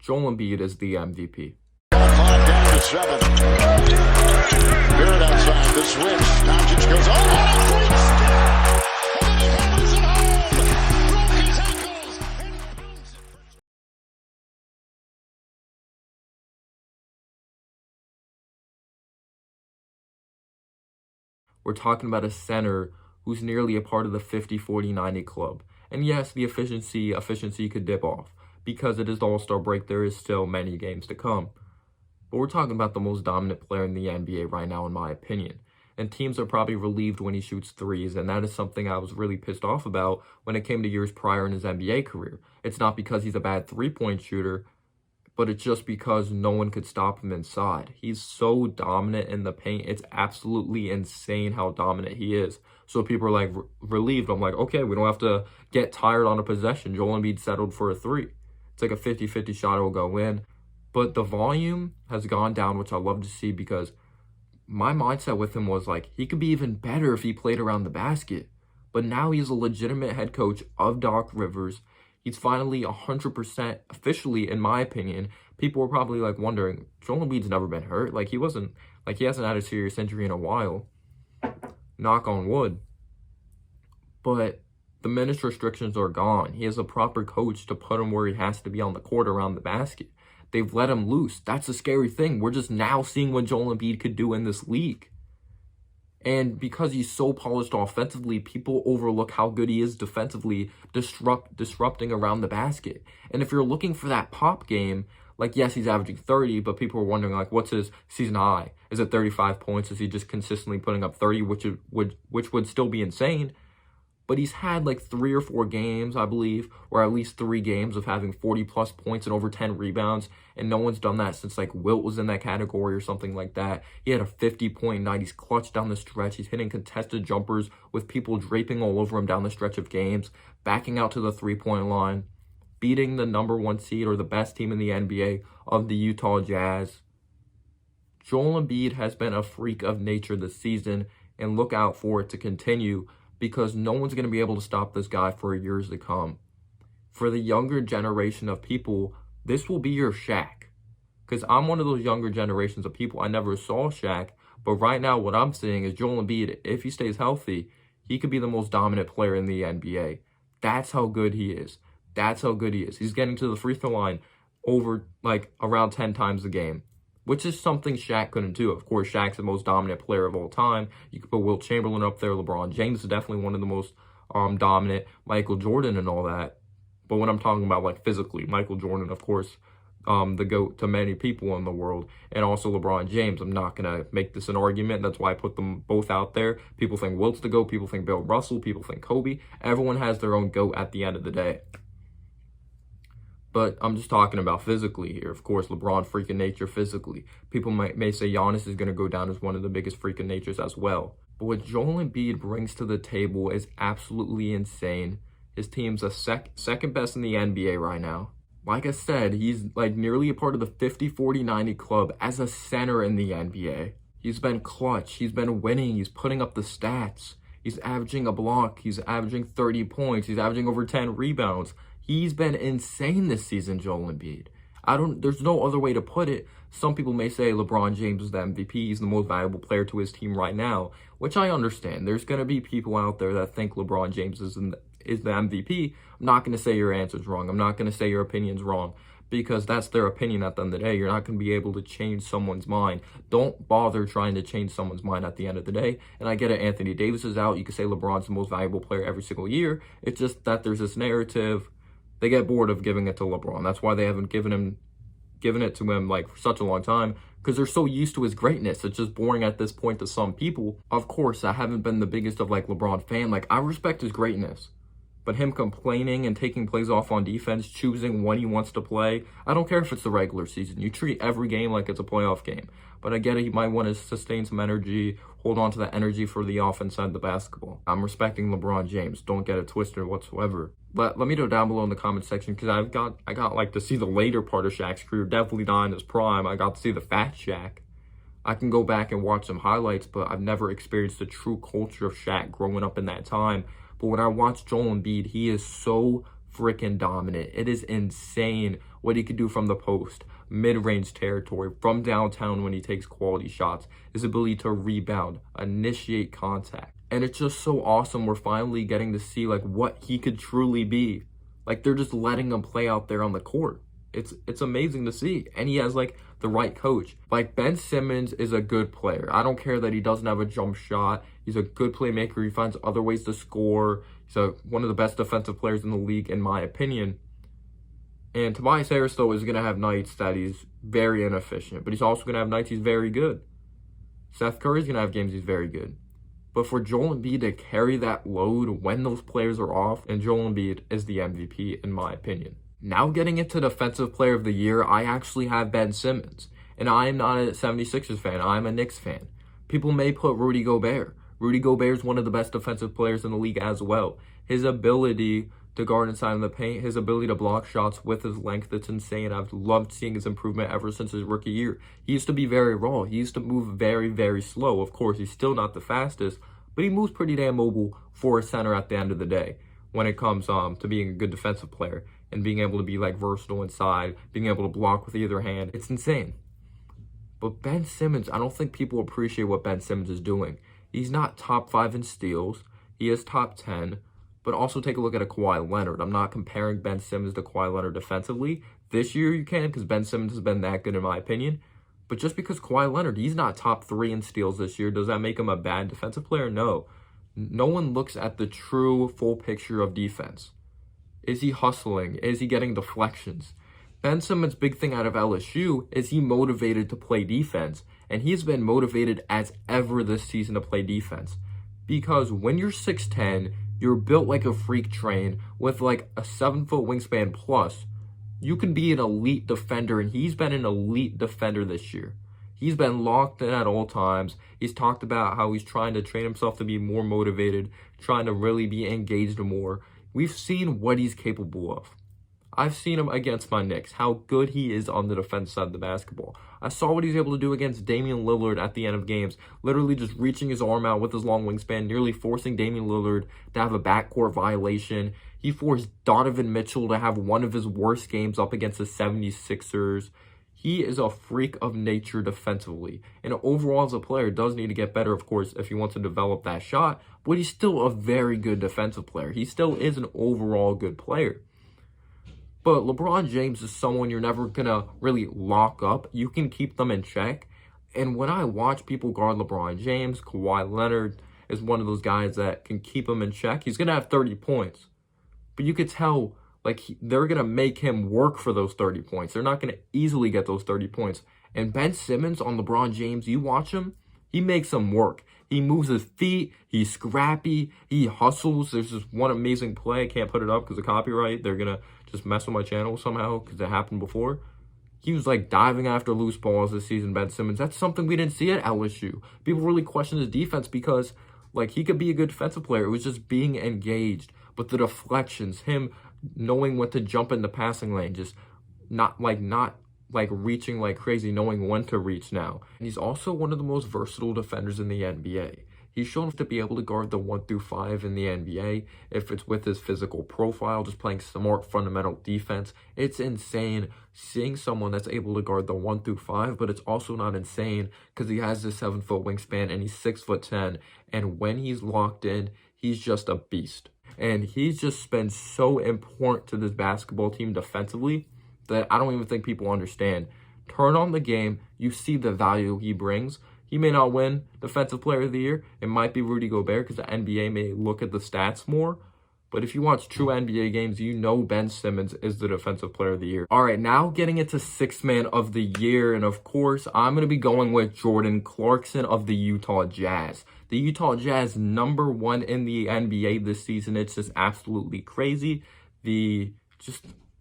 Joel Embiid is the MVP. Clock down to 7. Good outside the switch. Doncic goes, oh, what a great step! And then he hammers it home. Broke his ankles. And he pounds it. We're talking about a center who's nearly a part of the 50-40-90 club. And yes, the efficiency could dip off. Because it is the All-Star break, there is still many games to come. But we're talking about the most dominant player in the NBA right now, in my opinion. And teams are probably relieved when he shoots threes, and that is something I was really pissed off about when it came to years prior in his NBA career. It's not because he's a bad three-point shooter, but it's just because no one could stop him inside. He's so dominant in the paint. It's absolutely insane how dominant he is. So people are like relieved. I'm like, okay, we don't have to get tired on a possession. Joel Embiid settled for a three. It's like a 50-50 shot, it'll go in. But the volume has gone down, which I love to see, because my mindset with him was like, he could be even better if he played around the basket. But now he's a legitimate head coach of Doc Rivers. He's finally 100% officially, in my opinion. People were probably like wondering, Joel Embiid's never been hurt. Like he hasn't had a serious injury in a while. Knock on wood. But the minutes restrictions are gone. He has a proper coach to put him where he has to be on the court around the basket. They've let him loose. That's a scary thing. We're just now seeing what Joel Embiid could do in this league. And because he's so polished offensively, people overlook how good he is defensively, disrupting around the basket. And if you're looking for that pop game, like, yes, he's averaging 30, but people are wondering, like, what's his season high? Is it 35 points? Is he just consistently putting up 30, which would still be insane? But he's had like 3 or 4 games, I believe, or at least 3 games of having 40-plus points and over 10 rebounds. And no one's done that since like Wilt was in that category or something like that. He had a 50-point night. He's clutch down the stretch. He's hitting contested jumpers with people draping all over him down the stretch of games, backing out to the three-point line, beating the #1 seed or the best team in the NBA of the Utah Jazz. Joel Embiid has been a freak of nature this season, and look out for it to continue, because no one's going to be able to stop this guy for years to come. For the younger generation of people, this will be your Shaq. Because I'm one of those younger generations of people. I never saw Shaq, but right now what I'm seeing is Joel Embiid, if he stays healthy, he could be the most dominant player in the NBA. That's how good he is. That's how good he is. He's getting to the free throw line over, like, around 10 times a game, which is something Shaq couldn't do. Of course, Shaq's the most dominant player of all time. You could put Wilt Chamberlain up there. LeBron James is definitely one of the most dominant. Michael Jordan and all that. But when I'm talking about, like, physically, Michael Jordan, of course, the GOAT to many people in the world. And also LeBron James. I'm not going to make this an argument. That's why I put them both out there. People think Wilt's the GOAT. People think Bill Russell. People think Kobe. Everyone has their own GOAT at the end of the day. But I'm just talking about physically here. Of course, LeBron, freak of nature physically. People may say Giannis is going to go down as one of the biggest freak of natures as well. But what Joel Embiid brings to the table is absolutely insane. His team's a second best in the NBA right now. Like I said, he's like nearly a part of the 50-40-90 club as a center in the NBA. He's been clutch. He's been winning. He's putting up the stats. He's averaging a block. He's averaging 30 points. He's averaging over 10 rebounds. He's been insane this season, Joel Embiid. There's no other way to put it. Some people may say LeBron James is the MVP. He's the most valuable player to his team right now, which I understand. There's going to be people out there that think LeBron James is the MVP. I'm not going to say your answer's wrong. I'm not going to say your opinion's wrong, because that's their opinion at the end of the day. You're not going to be able to change someone's mind. Don't bother trying to change someone's mind at the end of the day. And I get it, Anthony Davis is out. You can say LeBron's the most valuable player every single year. It's just that there's this narrative. They get bored of giving it to LeBron. That's why they haven't given it to him like for such a long time, because they're so used to his greatness. It's just boring at this point to some people. Of course, I haven't been the biggest of like LeBron fan. Like, I respect his greatness, but him complaining and taking plays off on defense, choosing when he wants to play, I don't care if it's the regular season. You treat every game like it's a playoff game. But I get it, he might want to sustain some energy, hold on to that energy for the offense side of the basketball. I'm respecting LeBron James. Don't get it twisted whatsoever. But let me know down below in the comment section, because I got like to see the later part of Shaq's career, definitely not in his prime. I got to see the fat Shaq. I can go back and watch some highlights, but I've never experienced the true culture of Shaq growing up in that time. But when I watch Joel Embiid, he is so freaking dominant. It is insane what he could do from the post, mid-range territory, from downtown when he takes quality shots, his ability to rebound, initiate contact. And it's just so awesome. We're finally getting to see like what he could truly be. Like they're just letting him play out there on the court. It's amazing to see. And he has like the right coach. Like Ben Simmons is a good player. I don't care that he doesn't have a jump shot. He's a good playmaker. He finds other ways to score. He's one of the best defensive players in the league, in my opinion. And Tobias Harris, though, is going to have nights that he's very inefficient. But he's also going to have nights he's very good. Seth Curry's going to have games he's very good. But for Joel Embiid to carry that load when those players are off, and Joel Embiid is the MVP, in my opinion. Now getting into Defensive Player of the Year, I actually have Ben Simmons. And I am not a 76ers fan. I'm a Knicks fan. People may put Rudy Gobert. Rudy Gobert is one of the best defensive players in the league as well. His ability to guard inside of the paint, his ability to block shots with his length, it's insane. I've loved seeing his improvement ever since his rookie year. He used to be very raw. He used to move very, very slow. Of course, he's still not the fastest, but he moves pretty damn mobile for a center at the end of the day when it comes to being a good defensive player and being able to be like versatile inside, being able to block with either hand. It's insane. But Ben Simmons, I don't think people appreciate what Ben Simmons is doing. He's not top 5 in steals. He is top 10. But also take a look at a Kawhi Leonard. I'm not comparing Ben Simmons to Kawhi Leonard defensively. This year you can, because Ben Simmons has been that good in my opinion. But just because Kawhi Leonard, he's not top 3 in steals this year, does that make him a bad defensive player? No. No one looks at the true full picture of defense. Is he hustling? Is he getting deflections? Ben Simmons' big thing out of LSU is he motivated to play defense. And he's been motivated as ever this season to play defense. Because when you're 6'10", you're built like a freak train with like a 7-foot wingspan plus, you can be an elite defender, and he's been an elite defender this year. He's been locked in at all times. He's talked about how he's trying to train himself to be more motivated, trying to really be engaged more. We've seen what he's capable of. I've seen him against my Knicks, how good he is on the defense side of the basketball. I saw what he's able to do against Damian Lillard at the end of games, literally just reaching his arm out with his long wingspan, nearly forcing Damian Lillard to have a backcourt violation. He forced Donovan Mitchell to have one of his worst games up against the 76ers. He is a freak of nature defensively. And overall as a player, does need to get better, of course, if he wants to develop that shot. But he's still a very good defensive player. He still is an overall good player. But LeBron James is someone you're never going to really lock up. You can keep them in check. And when I watch people guard LeBron James, Kawhi Leonard is one of those guys that can keep him in check. He's going to have 30 points. But you could tell like they're going to make him work for those 30 points. They're not going to easily get those 30 points. And Ben Simmons on LeBron James, you watch him, he makes him work. He moves his feet. He's scrappy. He hustles. There's this one amazing play. I can't put it up because of copyright. They're going to just mess with my channel somehow because it happened before. He was like diving after loose balls this season, Ben Simmons. That's something we didn't see at LSU. People really questioned his defense because like he could be a good defensive player. It was just being engaged. But the deflections, him knowing when to jump in the passing lane, just not reaching like crazy, knowing when to reach now. And he's also one of the most versatile defenders in the NBA. He's shown to be able to guard the 1 through 5 in the NBA. If it's with his physical profile, just playing smart fundamental defense. It's insane seeing someone that's able to guard the 1 through 5, but it's also not insane because he has this 7-foot wingspan and he's 6'10". And when he's locked in, he's just a beast. And he's just been so important to this basketball team defensively that I don't even think people understand. Turn on the game, you see the value he brings. He may not win Defensive Player of the Year. It might be Rudy Gobert because the NBA may look at the stats more. But if you watch true NBA games, you know Ben Simmons is the Defensive Player of the Year. All right, now getting into Sixth Man of the Year. And of course, I'm going to be going with Jordan Clarkson of the Utah Jazz. The Utah Jazz #1 in the NBA this season. It's just absolutely crazy. The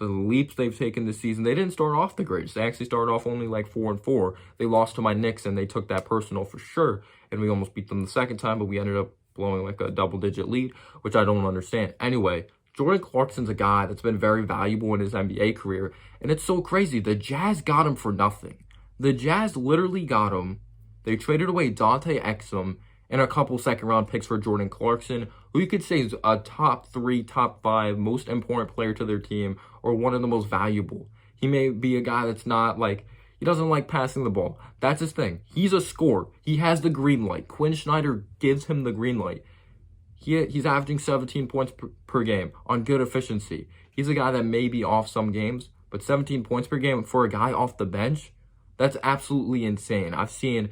leaps they've taken this season. They didn't start off the greatest. They actually started off only like 4-4. They lost to my Knicks and they took that personal for sure. And we almost beat them the second time, but we ended up blowing like a double-digit lead, which I don't understand. Anyway, Jordan Clarkson's a guy that's been very valuable in his NBA career. And it's so crazy. The Jazz got him for nothing. The Jazz literally got him. They traded away Dante Exum and a couple second-round picks for Jordan Clarkson, who you could say is a top 3, top 5 most important player to their team, or one of the most valuable. He may be a guy that's not like, he doesn't like passing the ball. That's his thing. He's a scorer. He has the green light. Quinn Snyder gives him the green light. He's averaging 17 points per game on good efficiency. He's a guy that may be off some games, but 17 points per game for a guy off the bench, that's absolutely insane. I've seen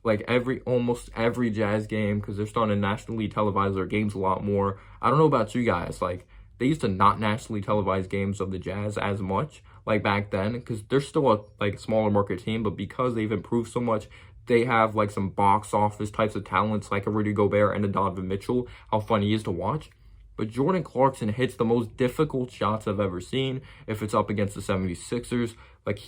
like almost every Jazz game, because they're starting to nationally televise their games a lot more. I don't know about you guys, like they used to not nationally televise games of the Jazz as much like back then, because they're still a like smaller market team, but because they've improved so much, they have like some box office types of talents like a Rudy Gobert and a Donovan Mitchell. How fun he is to watch. But Jordan Clarkson hits the most difficult shots I've ever seen if it's up against the 76ers. Like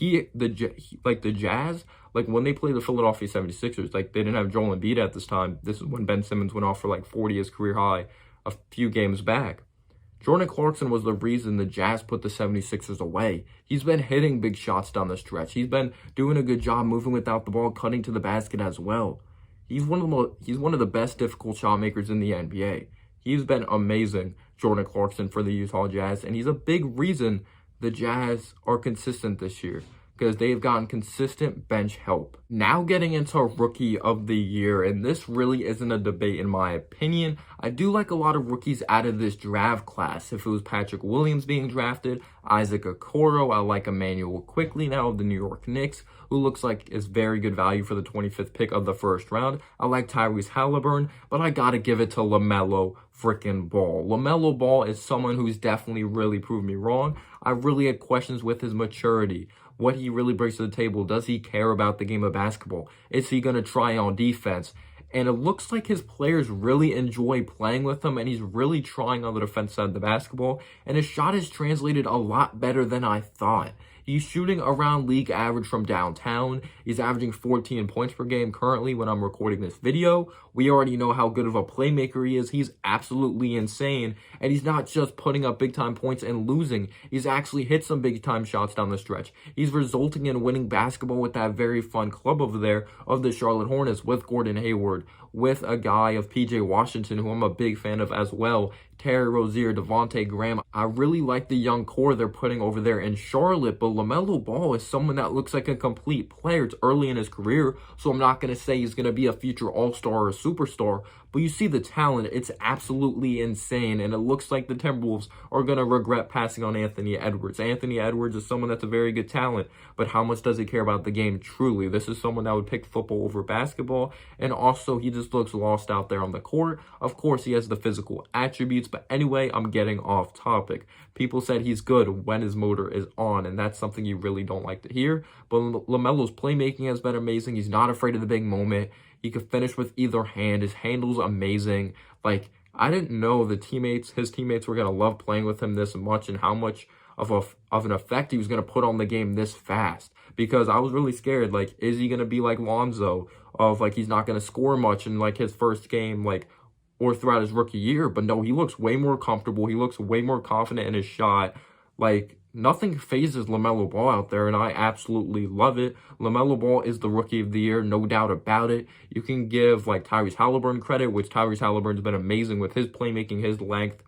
the Jazz, like when they play the Philadelphia 76ers, like they didn't have Joel Embiid at this time. This is when Ben Simmons went off for like 40, his career high, a few games back. Jordan Clarkson was the reason the Jazz put the 76ers away. He's been hitting big shots down the stretch. He's been doing a good job moving without the ball, cutting to the basket as well. He's one of the best difficult shot makers in the NBA. He's been amazing, Jordan Clarkson, for the Utah Jazz, and he's a big reason the Jazz are consistent this year, because they've gotten consistent bench help. Now getting into Rookie of the Year, and this really isn't a debate in my opinion. I do like a lot of rookies out of this draft class. If it was Patrick Williams being drafted, Isaac Okoro, I like Emmanuel Quickley now of the New York Knicks, who looks like is very good value for the 25th pick of the first round. I like Tyrese Halliburton, but I gotta give it to LaMelo freaking Ball. LaMelo Ball is someone who's definitely really proved me wrong. I really had questions with his maturity, what he really brings to the table. Does he care about the game of basketball? Is he going to try on defense? And it looks like his players really enjoy playing with him, and he's really trying on the defense side of the basketball, and his shot is translated a lot better than I thought. He's shooting around league average from downtown. He's averaging 14 points per game currently when I'm recording this video. We already know how good of a playmaker he is. He's absolutely insane. And he's not just putting up big-time points and losing. He's actually hit some big-time shots down the stretch. He's resulting in winning basketball with that very fun club over there of the Charlotte Hornets with Gordon Hayward, with a guy of PJ Washington, who I'm a big fan of as well, Terry Rozier, Devontae Graham. I really like the young core they're putting over there in Charlotte, but LaMelo Ball is someone that looks like a complete player. It's early in his career, so I'm not going to say he's going to be a future all-star or a superstar, but you see the talent. It's absolutely insane, and it looks like the Timberwolves are going to regret passing on Anthony Edwards. Anthony Edwards is someone that's a very good talent, but how much does he care about the game truly? This is someone that would pick football over basketball, and also he just looks lost out there on the court. Of course, he has the physical attributes, but anyway, I'm getting off topic. People said he's good when his motor is on, and that's something you really don't like to hear, but LaMelo's playmaking has been amazing. He's not afraid of the big moment. He could finish with either hand. His handle's amazing. Like, I didn't know his teammates were going to love playing with him this much, and how much of an effect he was going to put on the game this fast. Because I was really scared, like, is he going to be like Lonzo, of like he's not going to score much in like his first game, like, or throughout his rookie year? But no, he looks way more comfortable. He looks way more confident in his shot. Like, nothing phases LaMelo Ball out there, and I absolutely love it. LaMelo Ball is the Rookie of the Year, no doubt about it. You can give like Tyrese Halliburton credit, which Tyrese Halliburton's been amazing with his playmaking, his length.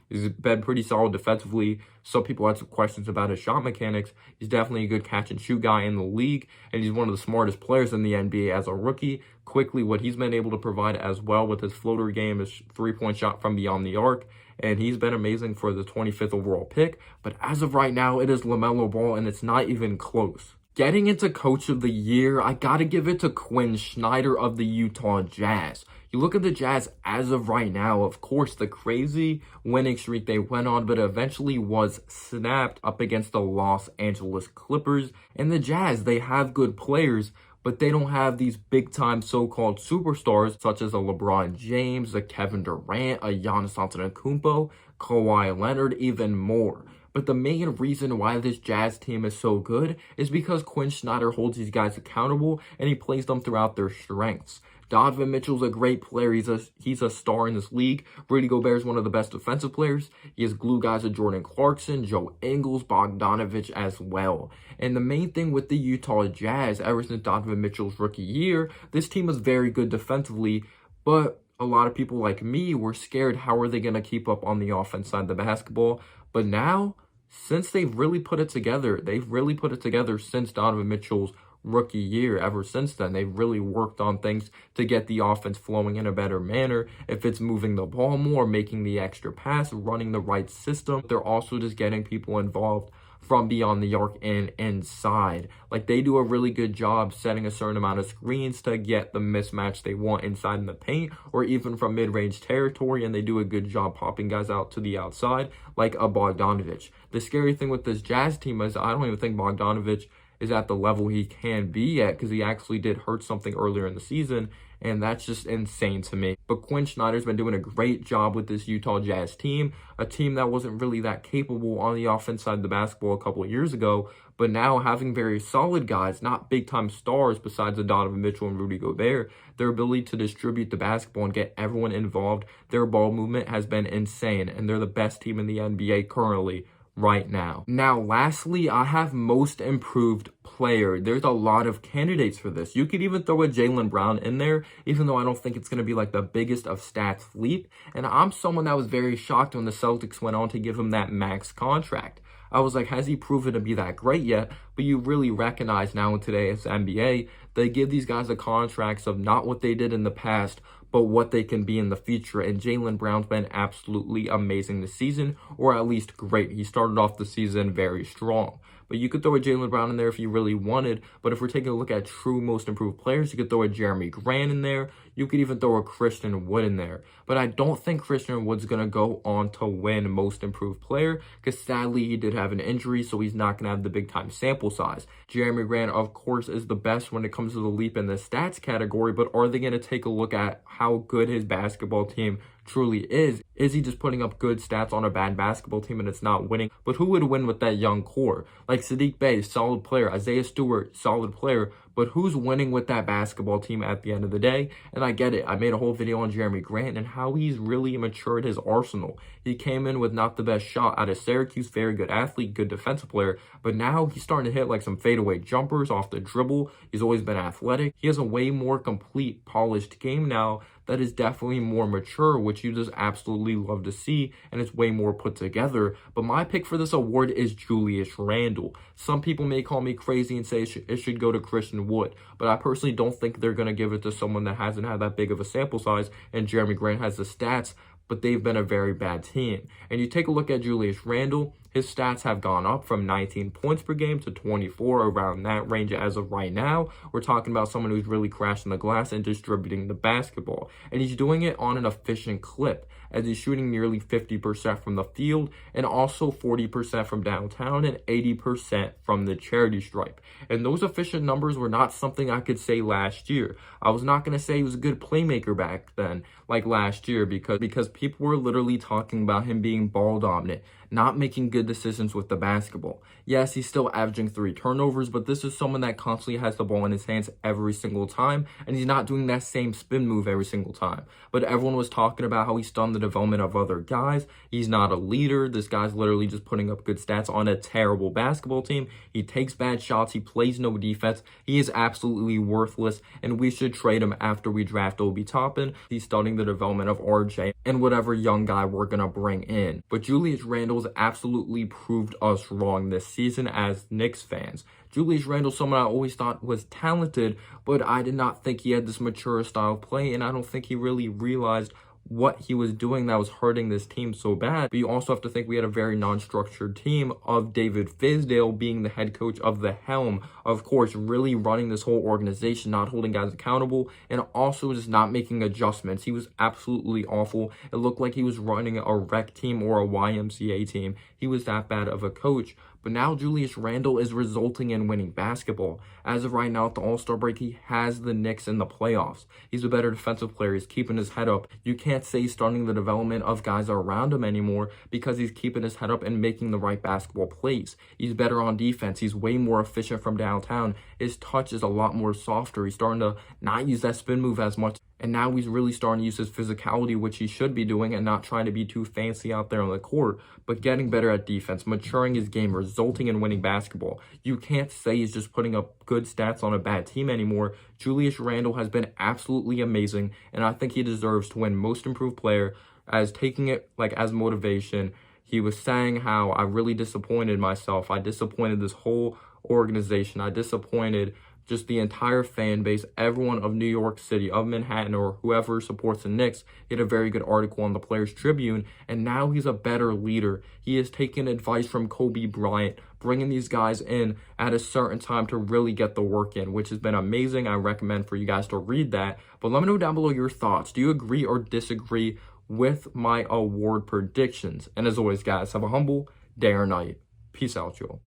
He's been pretty solid defensively. Some people had some questions about his shot mechanics. He's definitely a good catch-and-shoot guy in the league, and he's one of the smartest players in the NBA as a rookie. Quickly, what he's been able to provide as well with his floater game, his three-point shot from beyond the arc, and he's been amazing for the 25th overall pick. But as of right now, it is LaMelo Ball, and it's not even close. Getting into Coach of the Year, I gotta give it to Quinn Snyder of the Utah Jazz. You look at the Jazz as of right now, of course, the crazy winning streak they went on, but eventually was snapped up against the Los Angeles Clippers. And the Jazz, they have good players, but they don't have these big-time so-called superstars, such as a LeBron James, a Kevin Durant, a Giannis Antetokounmpo, Kawhi Leonard, even more. But the main reason why this Jazz team is so good is because Quinn Snyder holds these guys accountable, and he plays them throughout their strengths. Donovan Mitchell's a great player. He's a star in this league. Rudy Gobert is one of the best defensive players. He has glue guys like Jordan Clarkson, Joe Ingles, Bogdanovich as well. And the main thing with the Utah Jazz, ever since Donovan Mitchell's rookie year, this team was very good defensively, but a lot of people like me were scared, how are they going to keep up on the offense side of the basketball? But now, since they've really put it together. They've really put it together since Donovan Mitchell's rookie year. Ever since then, they've really worked on things to get the offense flowing in a better manner. If it's moving the ball more, making the extra pass, running the right system, they're also just getting people involved from beyond the arc and inside. Like, they do a really good job setting a certain amount of screens to get the mismatch they want inside in the paint or even from mid-range territory, and they do a good job popping guys out to the outside like a Bogdanovich. The scary thing with this Jazz team is I don't even think Bogdanovich is at the level he can be at, because he actually did hurt something earlier in the season, and that's just insane to me. But Quinn Snyder's been doing a great job with this Utah Jazz team, a team that wasn't really that capable on the offense side of the basketball a couple of years ago, but now having very solid guys, not big-time stars besides Donovan Mitchell and Rudy Gobert, their ability to distribute the basketball and get everyone involved, their ball movement has been insane, and they're the best team in the NBA currently right now. Now, lastly, I have most improved player. There's a lot of candidates for this. You could even throw a Jaylen Brown in there, even though I don't think it's going to be like the biggest of stats leap. And I'm someone that was very shocked when the Celtics went on to give him that max contract. I was like, has he proven to be that great yet? But you really recognize now in today's NBA, they give these guys the contracts of not what they did in the past, but what they can be in the future. And Jaylen Brown's been absolutely amazing this season, or at least great. He started off the season very strong. But you could throw a Jaylen Brown in there if you really wanted. But if we're taking a look at true most improved players, you could throw a Jeremy Grant in there. You could even throw a Christian Wood in there. But I don't think Christian Wood's going to go on to win most improved player, because sadly he did have an injury, so he's not going to have the big time sample size. Jeremy Grant, of course, is the best when it comes to the leap in the stats category, but are they going to take a look at how good his basketball team truly is? Is he just putting up good stats on a bad basketball team and it's not winning? But who would win with that young core? Like Sadiq Bey, solid player. Isaiah Stewart, solid player. But who's winning with that basketball team at the end of the day? And I get it. I made a whole video on Jeremy Grant and how he's really matured his arsenal. He came in with not the best shot out of Syracuse, very good athlete, good defensive player, but now he's starting to hit like some fadeaway jumpers off the dribble. He's always been athletic. He has a way more complete, polished game now that is definitely more mature, which you just absolutely love to see, and it's way more put together. But my pick for this award is Julius Randle. Some people may call me crazy and say it should go to Christian Wood, but I personally don't think they're going to give it to someone that hasn't had that big of a sample size, and Jeremy Grant has the stats, but they've been a very bad team. And you take a look at Julius Randle, his stats have gone up from 19 points per game to 24, around that range as of right now. We're talking about someone who's really crashing the glass and distributing the basketball. And he's doing it on an efficient clip, as he's shooting nearly 50% from the field and also 40% from downtown and 80% from the charity stripe. And those efficient numbers were not something I could say last year. I was not going to say he was a good playmaker back then, like last year, because people were literally talking about him being ball dominant, not making good decisions with the basketball. Yes, he's still averaging 3 turnovers, but this is someone that constantly has the ball in his hands every single time, and he's not doing that same spin move every single time. But everyone was talking about how he stunned the development of other guys. He's not a leader. This guy's literally just putting up good stats on a terrible basketball team. He takes bad shots. He plays no defense. He is absolutely worthless, and we should trade him after we draft Obi Toppin. He's studying the development of RJ and whatever young guy we're going to bring in. But Julius Randle's absolutely proved us wrong this season as Knicks fans. Julius Randle, someone I always thought was talented, but I did not think he had this mature style of play, and I don't think he really realized what he was doing that was hurting this team so bad. But you also have to think we had a very non-structured team of David Fizdale being the head coach of the helm, of course, really running this whole organization, not holding guys accountable, and also just not making adjustments. He was absolutely awful. It looked like he was running a rec team or a YMCA team. He was that bad of a coach. But now Julius Randle is resulting in winning basketball. As of right now at the All-Star break, he has the Knicks in the playoffs. He's a better defensive player. He's keeping his head up. You can't say he's starting the development of guys around him anymore because he's keeping his head up and making the right basketball plays. He's better on defense. He's way more efficient from downtown. His touch is a lot more softer. He's starting to not use that spin move as much. And now he's really starting to use his physicality, which he should be doing, and not trying to be too fancy out there on the court, but getting better at defense, maturing his game, resulting in winning basketball. You can't say he's just putting up good stats on a bad team anymore. Julius Randle has been absolutely amazing, and I think he deserves to win Most Improved Player, as taking it like as motivation. he was saying how I really disappointed myself. I disappointed this whole organization. I disappointed just the entire fan base, everyone of New York City, of Manhattan, or whoever supports the Knicks. He had a very good article on the Players Tribune, and now he's a better leader. He has taken advice from Kobe Bryant, bringing these guys in at a certain time to really get the work in, which has been amazing. I recommend for you guys to read that. But let me know down below your thoughts. Do you agree or disagree with my award predictions? And as always, guys, have a humble day or night. Peace out, y'all.